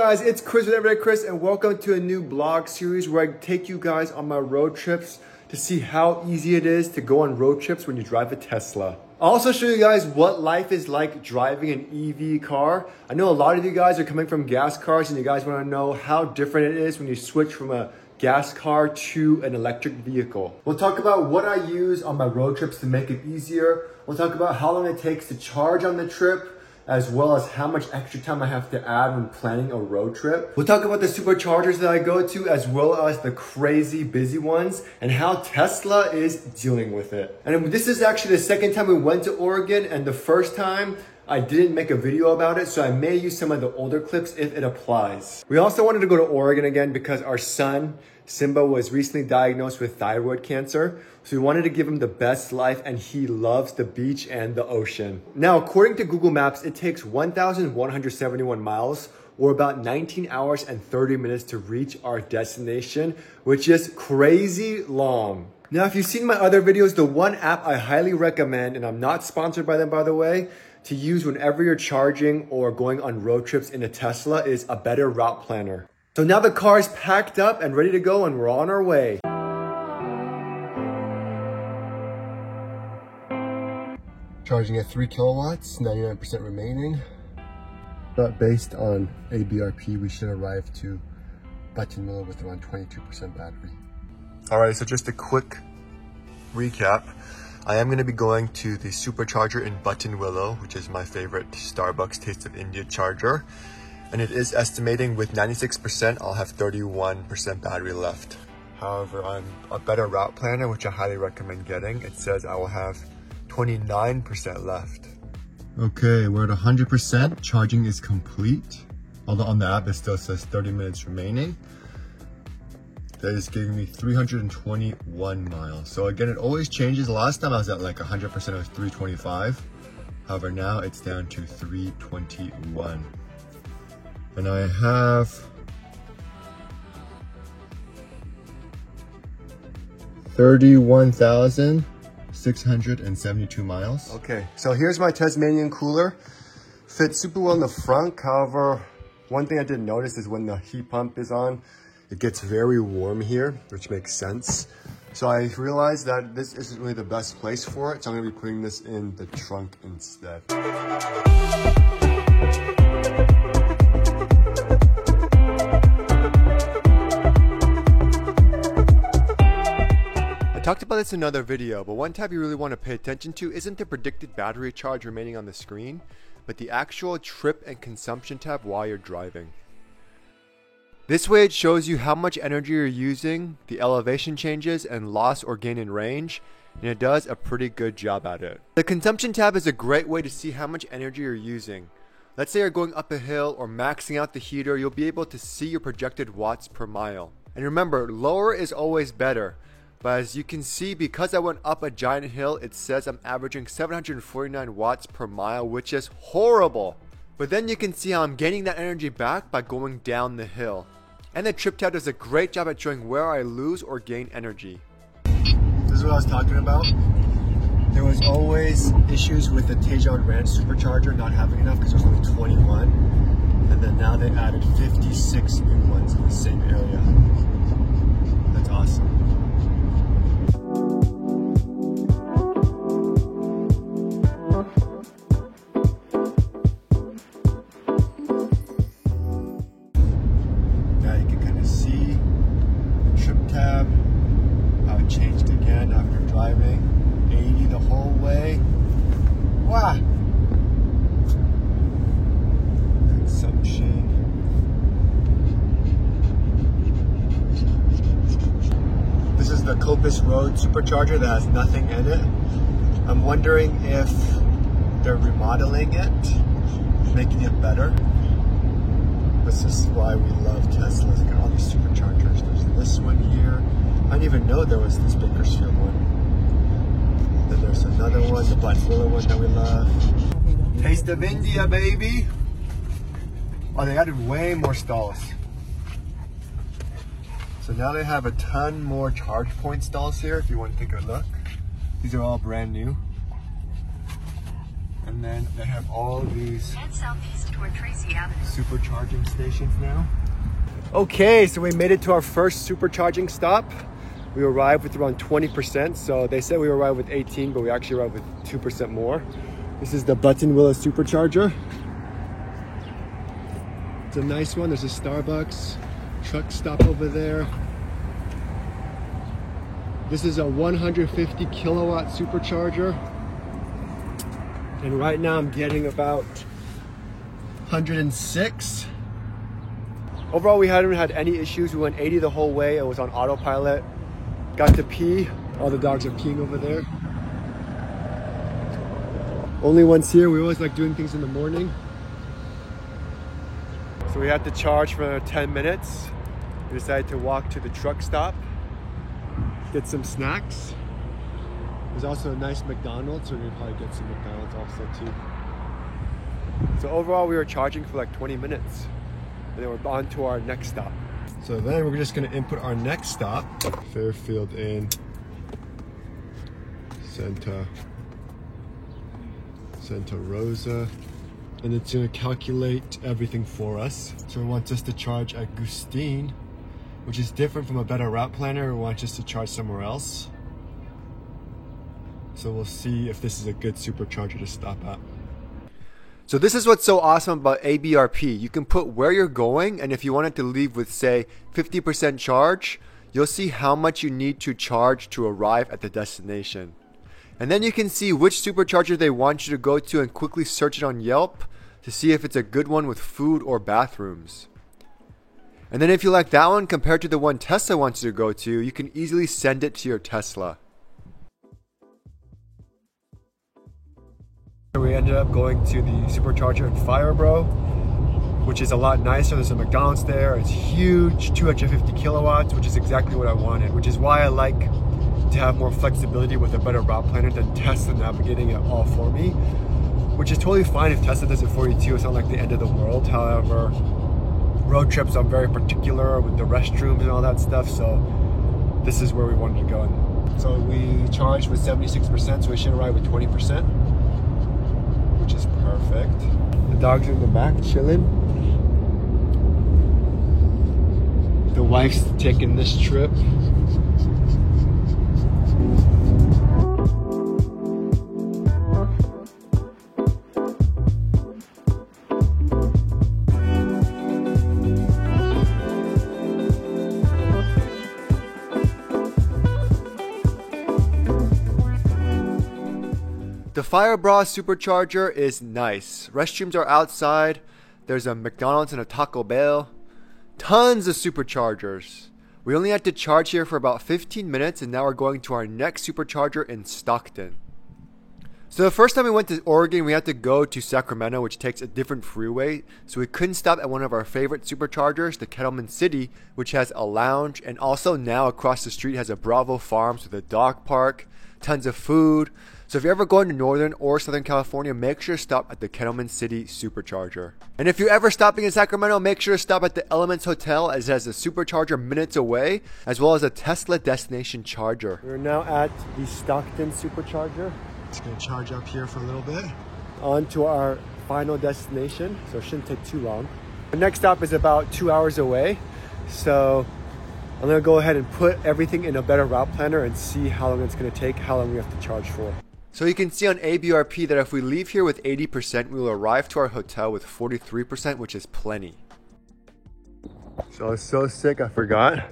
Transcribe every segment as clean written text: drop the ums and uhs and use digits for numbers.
guys, it's Chris with Everyday Chris and welcome to a new vlog series where I take you guys on my road trips to see how easy it is to go on road trips when you drive a Tesla. I'll also show you guys what life is like driving an EV car. I know a lot of you guys are coming from gas cars and you guys want to know how different it is when you switch from a gas car to an electric vehicle. We'll talk about what I use on my road trips to make it easier. We'll talk about how long it takes to charge on the trip, as well as how much extra time I have to add when planning a road trip. We'll talk about the superchargers that I go to, as well as the crazy busy ones, and how Tesla is dealing with it. And this is actually the second time we went to Oregon, and the first time I didn't make a video about it, so I may use some of the older clips if it applies. We also wanted to go to Oregon again because our son, Simba, was recently diagnosed with thyroid cancer. So we wanted to give him the best life, and he loves the beach and the ocean. Now, according to Google Maps, it takes 1,171 miles or about 19 hours and 30 minutes to reach our destination, which is crazy long. Now, if you've seen my other videos, the one app I highly recommend, and I'm not sponsored by them, by the way, to use whenever you're charging or going on road trips in a Tesla is A Better Route Planner. So now the car is packed up and ready to go, and we're on our way. Charging at 3 kilowatts, 99% remaining. But based on ABRP, we should arrive to Buttonwillow with around 22% battery. Alright, so just a quick recap. I am going to be going to the supercharger in Buttonwillow, which is my favorite Starbucks Taste of India charger. And it is estimating with 96%, I'll have 31% battery left. However, on A Better Route Planner, which I highly recommend getting, it says I will have 29% left. Okay, we're at 100%. Charging is complete. Although on the app it still says 30 minutes remaining. That is giving me 321 miles. So again, it always changes. Last time I was at like 100%, it was 325. However, now it's down to 321. And I have 31,672 miles. Okay, so here's my Tasmanian cooler. Fits super well in the front. However, one thing I did notice is when the heat pump is on, it gets very warm here, which makes sense. So I realized that this isn't really the best place for it, so I'm gonna be putting this in the trunk instead. I talked about this in another video, but one tab you really want to pay attention to isn't the predicted battery charge remaining on the screen, but the actual trip and consumption tab while you're driving. This way it shows you how much energy you're using, the elevation changes, and loss or gain in range, and it does a pretty good job at it. The consumption tab is a great way to see how much energy you're using. Let's say you're going up a hill or maxing out the heater, you'll be able to see your projected watts per mile. And remember, lower is always better. But as you can see, because I went up a giant hill, it says I'm averaging 749 watts per mile, which is horrible. But then you can see how I'm gaining that energy back by going down the hill. And the trip tab does a great job at showing where I lose or gain energy. This is what I was talking about. There was always issues with the Tejon Ranch supercharger not having enough because there's only 21. And then now they added 56 new ones in the same area. That's awesome. Driving 80 the whole way. Wow! Consumption. This is the Coppice Road supercharger that has nothing in it. I'm wondering if they're remodeling it, making it better. This is why we love Teslas. Look at all these superchargers. There's this one here. I didn't even know there was this Bakersfield one. Then there's another one, the Buttonwillow one that we love. Taste of India, baby! Oh, they added way more stalls. So now they have a ton more charge point stalls here if you want to take a look. These are all brand new. And then they have all these toward Tracy Avenue. Supercharging stations now. Okay, so we made it to our first supercharging stop. We arrived with around 20%, so they said we arrived with 18, but we actually arrived with 2% more. This is the Buttonwillow Supercharger. It's a nice one. There's a Starbucks truck stop over there. This is a 150 kilowatt supercharger. And right now I'm getting about 106. Overall, we hadn't had any issues. We went 80 the whole way. It was on autopilot. Got to pee. All the dogs are peeing over there. Only ones here. We always like doing things in the morning. So we had to charge for 10 minutes. We decided to walk to the truck stop, get some snacks. There's also a nice McDonald's, so we're gonna probably get some McDonald's also too. So overall, we were charging for like 20 minutes. And then we're on to our next stop. So then we're just gonna input our next stop. Fairfield Inn, Santa Rosa. And it's gonna calculate everything for us. So it wants us to charge at Gustine, which is different from a better route planner. It wants us to charge somewhere else. So we'll see if this is a good supercharger to stop at. So this is what's so awesome about ABRP. You can put where you're going, and if you wanted to leave with, say, 50% charge, you'll see how much you need to charge to arrive at the destination. And then you can see which supercharger they want you to go to and quickly search it on Yelp to see if it's a good one with food or bathrooms. And then if you like that one compared to the one Tesla wants you to go to, you can easily send it to your Tesla. We ended up going to the supercharger in Fireborough, which is a lot nicer. There's a McDonald's there. It's huge, 250 kilowatts, which is exactly what I wanted, which is why I like to have more flexibility with a better route planner than Tesla navigating it all for me, which is totally fine if Tesla does it for you too. It's not like the end of the world. However, road trips, I'm very particular with the restrooms and all that stuff, so this is where we wanted to go. So we charged with 76%, so we should arrive with 20%. Which is perfect. The dogs are in the back chilling. The wife's taking this trip. The Fireborough supercharger is nice. Restrooms are outside. There's a McDonald's and a Taco Bell. Tons of superchargers. We only had to charge here for about 15 minutes, and now we're going to our next supercharger in Stockton. So the first time we went to Oregon, we had to go to Sacramento, which takes a different freeway. So we couldn't stop at one of our favorite superchargers, the Kettleman City, which has a lounge, and also now across the street has a Bravo Farms with a dog park, tons of food. So if you're ever going to Northern or Southern California, make sure to stop at the Kettleman City Supercharger. And if you're ever stopping in Sacramento, make sure to stop at the Elements Hotel, as it has a supercharger minutes away, as well as a Tesla destination charger. We're now at the Stockton Supercharger. Just gonna charge up here for a little bit. On to our final destination, so it shouldn't take too long. The next stop is about 2 hours away, so I'm gonna go ahead and put everything in a better route planner and see how long it's gonna take, how long we have to charge for. So you can see on ABRP that if we leave here with 80%, we will arrive to our hotel with 43%, which is plenty. So I was so sick, I forgot.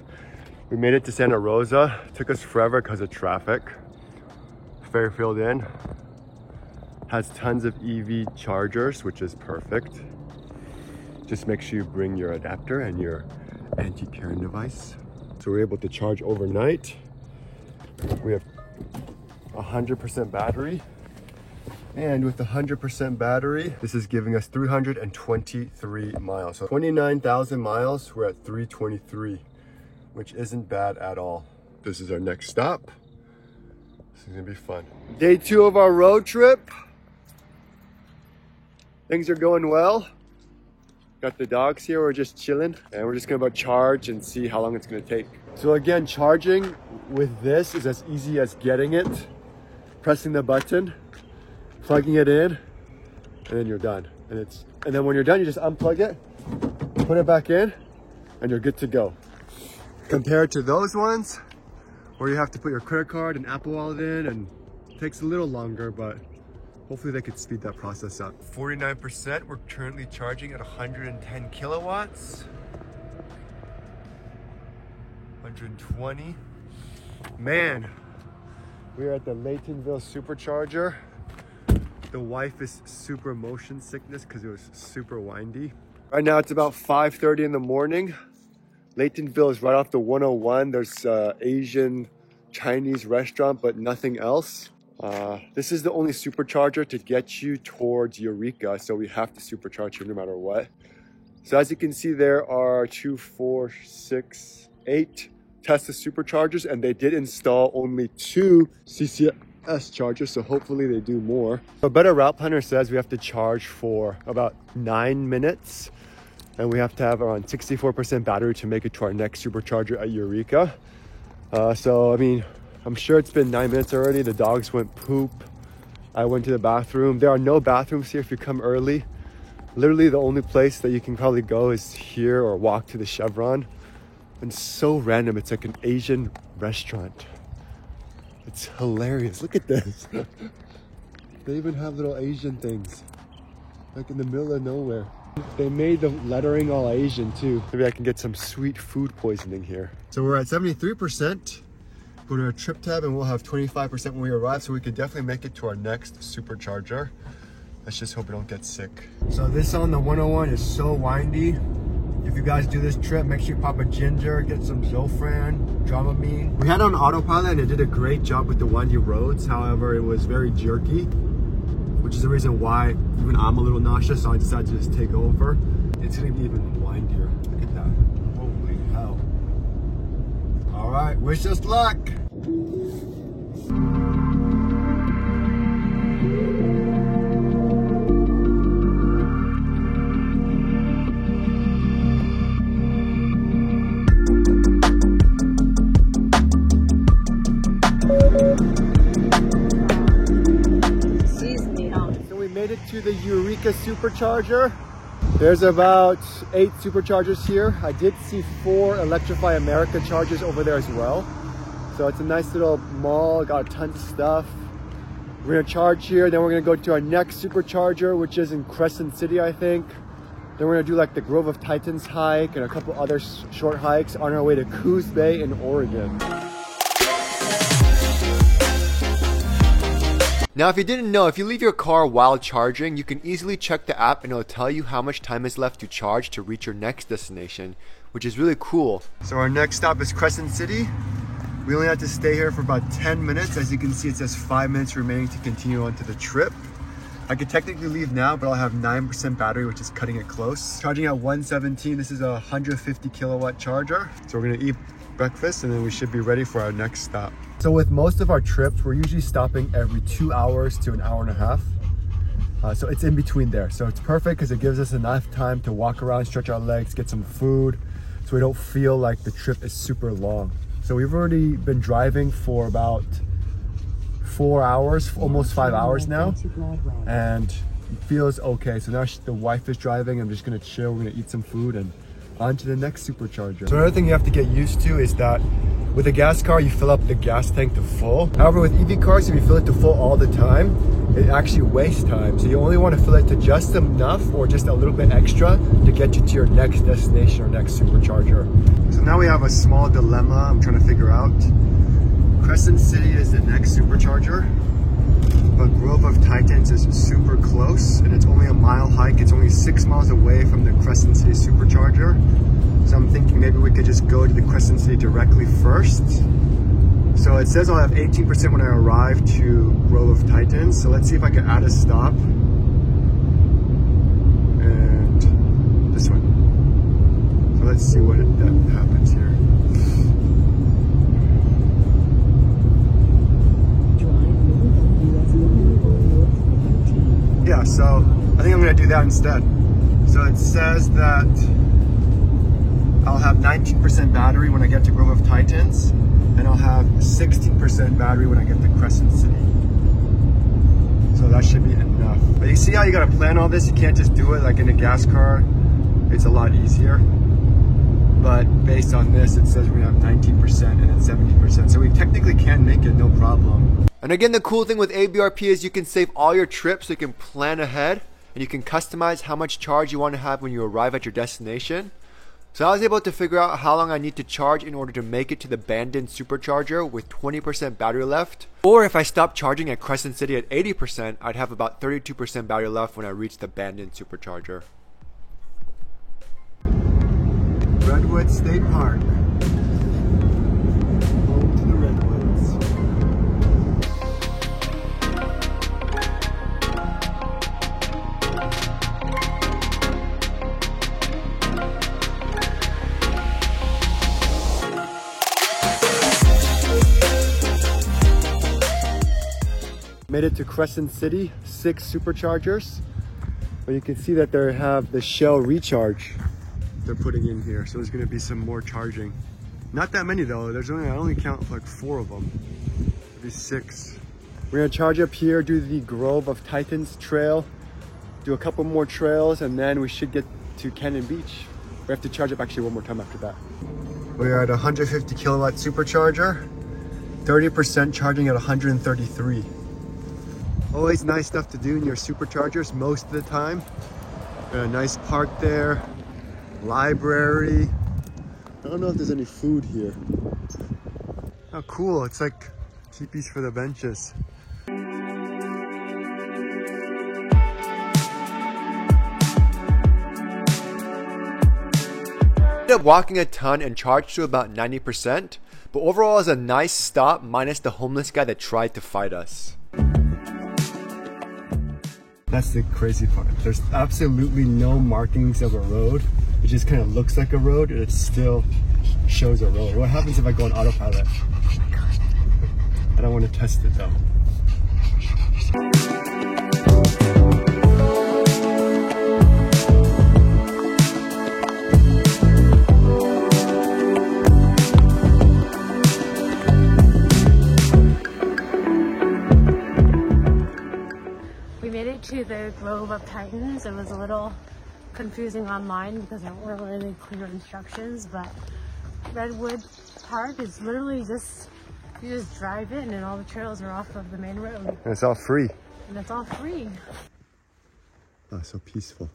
We made it to Santa Rosa. It took us forever because of traffic. Fairfield Inn has tons of EV chargers, which is perfect. Just make sure you bring your adapter and your anti-Karen device. So we're able to charge overnight. We have 100% battery, and with the 100% battery, this is giving us 323 miles. So 29,000 miles, we're at 323, which isn't bad at all. This is our next stop. This is gonna be fun. Day 2 of our road trip. Things are going well. Got the dogs here, we're just chilling, and we're just gonna about charge and see how long it's gonna take. So again, charging with this is as easy as getting it, pressing the button, plugging it in, and then you're done. And it's And then when you're done, you just unplug it, put it back in, and you're good to go. Compared to those ones, where you have to put your credit card and Apple Wallet in, and it takes a little longer, but hopefully they could speed that process up. 49%, we're currently charging at 110 kilowatts. 120. Man, we are at the Laytonville supercharger. The wife is super motion sickness because it was super windy. Right now it's about 5:30 in the morning. Laytonville is right off the 101. There's Asian Chinese restaurant, but nothing else. This is the only supercharger to get you towards Eureka, so we have to supercharge here no matter what. So as you can see, there are 2, 4, 6, 8 Tesla superchargers, and they did install only 2 CCS chargers, so hopefully they do more. A Better Route Planner says we have to charge for about 9 minutes, and we have to have around 64% battery to make it to our next supercharger at Eureka. So I mean, I'm sure it's been 9 minutes already. The dogs went poop. I went to the bathroom. There are no bathrooms here if you come early. Literally the only place that you can probably go is here or walk to the Chevron. And so random, it's like an Asian restaurant. It's hilarious, look at this. They even have little Asian things, like in the middle of nowhere. They made the lettering all Asian too. Maybe I can get some sweet food poisoning here. So we're at 73%. Go to our trip tab and we'll have 25% when we arrive, so we could definitely make it to our next supercharger. Let's just hope we don't get sick. So this on the 101 is so windy. If you guys do this trip, make sure you pop a ginger, get some Zofran, Dramamine. We had it on autopilot and it did a great job with the windy roads. However, it was very jerky, which is the reason why even I'm a little nauseous, so I decided to just take over. It's gonna be even windier. Look at that. Holy hell. All right, wish us luck. To the Eureka supercharger. There's about 8 superchargers here. I did see 4 Electrify America chargers over there as well. So it's a nice little mall, got a ton of stuff. We're gonna charge here, then we're gonna go to our next supercharger, which is in Crescent City, I think. Then we're gonna do like the Grove of Titans hike and a couple other short hikes on our way to Coos Bay in Oregon. Now, if you didn't know, if you leave your car while charging, you can easily check the app and it'll tell you how much time is left to charge to reach your next destination, which is really cool. So our next stop is Crescent City. We only have to stay here for about 10 minutes. As you can see, it says 5 minutes remaining to continue on to the trip. I could technically leave now, but I'll have 9% battery, which is cutting it close. Charging at 117, this is a 150 kilowatt charger. So we're gonna eat breakfast and then we should be ready for our next stop. So with most of our trips, we're usually stopping every 2 hours to an hour and a half. So it's in between there. So it's perfect because it gives us enough time to walk around, stretch our legs, get some food, so we don't feel like the trip is super long. So we've already been driving for about 4 hours, almost 5 hours now, and it feels okay. So now the wife is driving. I'm just gonna chill, we're gonna eat some food and on to the next supercharger. So another thing you have to get used to is that with a gas car, you fill up the gas tank to full. However, with EV cars, if you fill it to full all the time, it actually wastes time. So you only want to fill it to just enough or just a little bit extra to get you to your next destination or next supercharger. So now we have a small dilemma I'm trying to figure out. Crescent City is the next supercharger, but Grove of Titans is super close and it's only a mile hike. It's only 6 miles away from the Crescent City supercharger. So I'm thinking maybe we could just go to the Crescent City directly first. So it says I'll have 18% when I arrive to Grove of Titans. So let's see if I can add a stop. And this one. So let's see what that happens here. Yeah, so I think I'm gonna do that instead. So it says that I'll have 19% battery when I get to Grove of Titans, and I'll have 16% battery when I get to Crescent City. So that should be enough. But you see how you gotta plan all this? You can't just do it like in a gas car. It's a lot easier. But based on this, it says we have 19% and then 70%. So we technically can make it, no problem. And again, the cool thing with ABRP is you can save all your trips, so you can plan ahead and you can customize how much charge you want to have when you arrive at your destination. So I was able to figure out how long I need to charge in order to make it to the Bandon supercharger with 20% battery left. Or if I stopped charging at Crescent City at 80%, I'd have about 32% battery left when I reach the Bandon supercharger. Redwood State Park. Home to the Redwoods. Made it to Crescent City, 6 superchargers. But you can see that they have the Shell recharge they're putting in here. So there's gonna be some more charging. Not that many though. I only count like 4 of them. Maybe 6. We're gonna charge up here, do the Grove of Titans trail, do a couple more trails, and then we should get to Cannon Beach. We have to charge up actually one more time after that. We're at 150 kilowatt supercharger, 30% charging at 133. Always nice stuff to do in your superchargers most of the time. Got a nice park there, library. I don't know if there's any food here. Oh cool, it's like teepees for the benches. Ended up walking a ton and charged to about 90%, but overall it was a nice stop minus the homeless guy that tried to fight us. That's the crazy part. There's absolutely no markings of a road. It just kind of looks like a road and it still shows a road. What happens if I go on autopilot? I don't want to test it though. To the Grove of Titans. It was a little confusing online because there weren't really clear instructions, but Redwood Park is literally just, you just drive in and all the trails are off of the main road. And it's all free. And it's all free. Oh, so peaceful.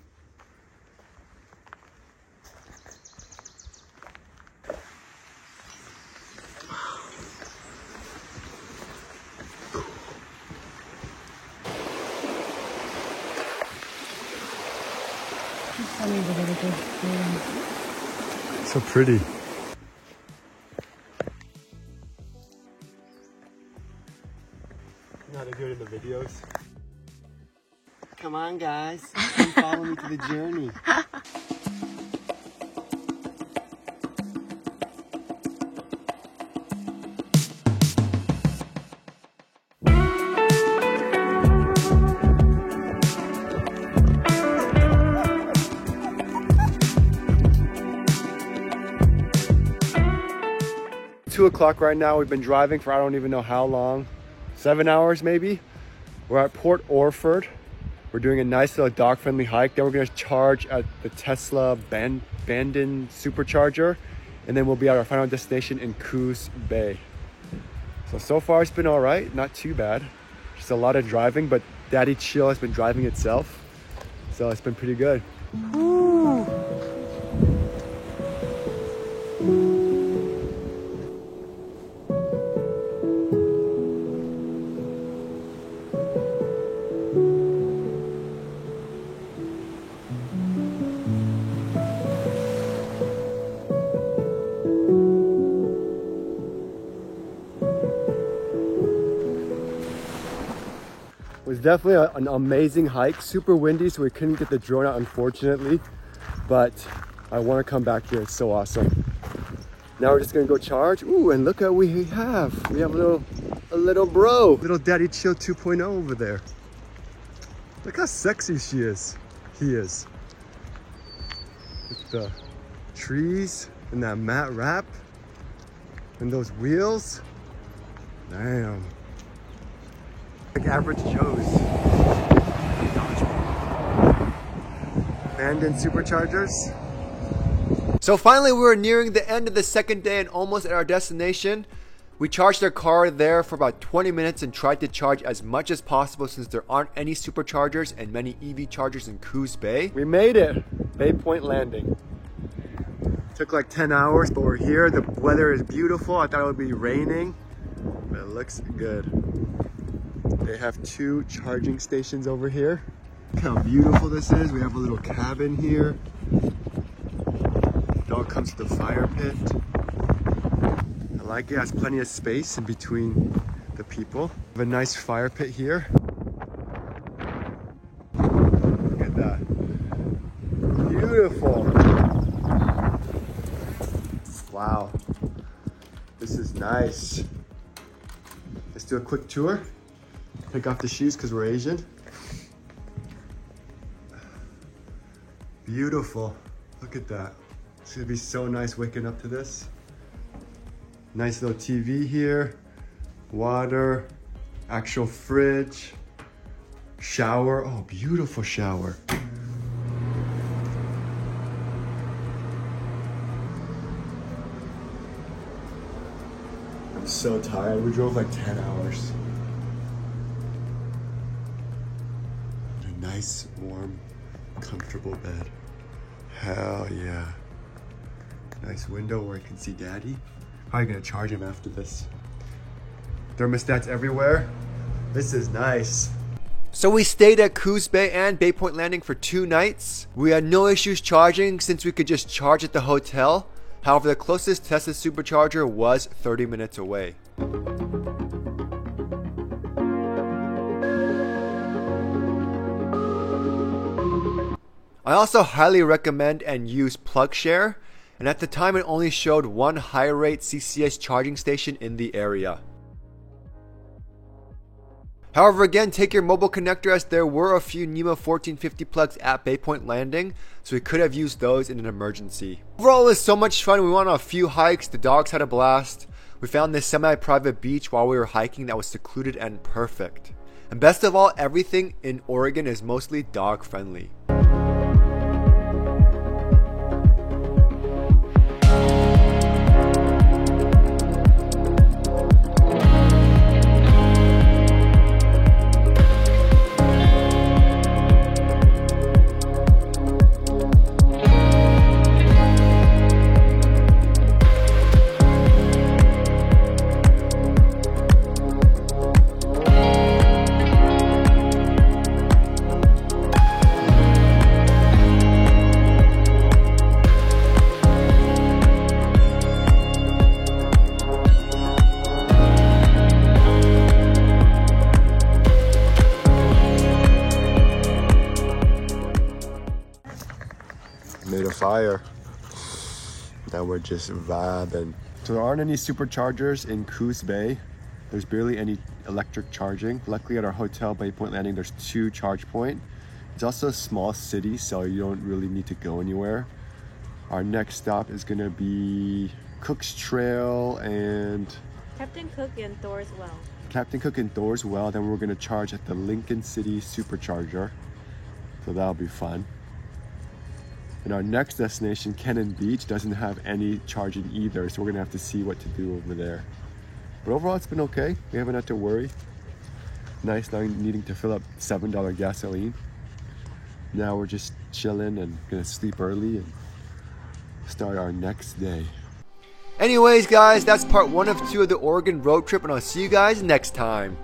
So pretty. You know how they do it in the videos? Come on guys, come follow me to the journey. 2 o'clock right now. We've been driving for I don't even know how long, 7 hours maybe. We're at Port Orford. We're doing a nice little dog-friendly hike. Then we're gonna charge at the Tesla Bandon supercharger, and then we'll be at our final destination in Coos Bay. So far it's been all right, not too bad. Just a lot of driving, but Daddy Chill has been driving itself, so it's been pretty good. Ooh. It was definitely an amazing hike, super windy, so we couldn't get the drone out unfortunately, but I want to come back here. It's so awesome. Now we're just gonna go charge. Ooh, and look what we have. We have a little bro, little Daddy Chill 2.0 over there. Look how sexy she is. He is. With the trees and that matte wrap and those wheels. Damn. Like average Joe's. Landon Superchargers. So finally we're nearing the end of the second day and almost at our destination. We charged our car there for about 20 minutes and tried to charge as much as possible since there aren't any superchargers and many EV chargers in Coos Bay. We made it! Bay Point Landing. Took like 10 hours, but we're here. The weather is beautiful. I thought it would be raining, but it looks good. They have 2 charging stations over here. Look how beautiful this is. We have a little cabin here. It all comes to the fire pit. I like it. It has plenty of space in between the people. We have a nice fire pit here. Look at that. Beautiful. Wow. This is nice. Let's do a quick tour. Take off the shoes because we're Asian. Beautiful. Look at that. It's gonna be so nice waking up to this. Nice little TV here. Water. Actual fridge. Shower. Oh, beautiful shower. I'm so tired. We drove like 10 hours. A nice, warm, comfortable bed. Hell yeah. Nice window where I can see Daddy. Probably gonna charge him after this. Thermostats everywhere. This is nice. So we stayed at Coos Bay and Bay Point Landing for 2 nights. We had no issues charging since we could just charge at the hotel. However, the closest Tesla supercharger was 30 minutes away. I also highly recommend and use PlugShare, and at the time it only showed 1 high-rate CCS charging station in the area. However, again, take your mobile connector as there were a few NEMO 1450 plugs at Bay Point Landing, so we could have used those in an emergency. Overall, it was so much fun. We went on a few hikes, the dogs had a blast. We found this semi-private beach while we were hiking that was secluded and perfect. And best of all, everything in Oregon is mostly dog friendly. Made a fire. Now we're just vibing. So there aren't any superchargers in Coos Bay. There's barely any electric charging. Luckily at our hotel, Bay Point Landing, there's 2 charge points. It's also a small city, so you don't really need to go anywhere. Our next stop is gonna be Cook's Trail and Captain Cook and Thor's Well. Captain Cook and Thor's Well. Then we're gonna charge at the Lincoln City Supercharger. So that'll be fun. And our next destination, Cannon Beach, doesn't have any charging either, so we're gonna have to see what to do over there. But overall, it's been okay. We haven't had to worry. Nice not needing to fill up $7 gasoline. Now we're just chilling and gonna sleep early and start our next day. Anyways, guys, that's part 1 of 2 of the Oregon road trip, and I'll see you guys next time.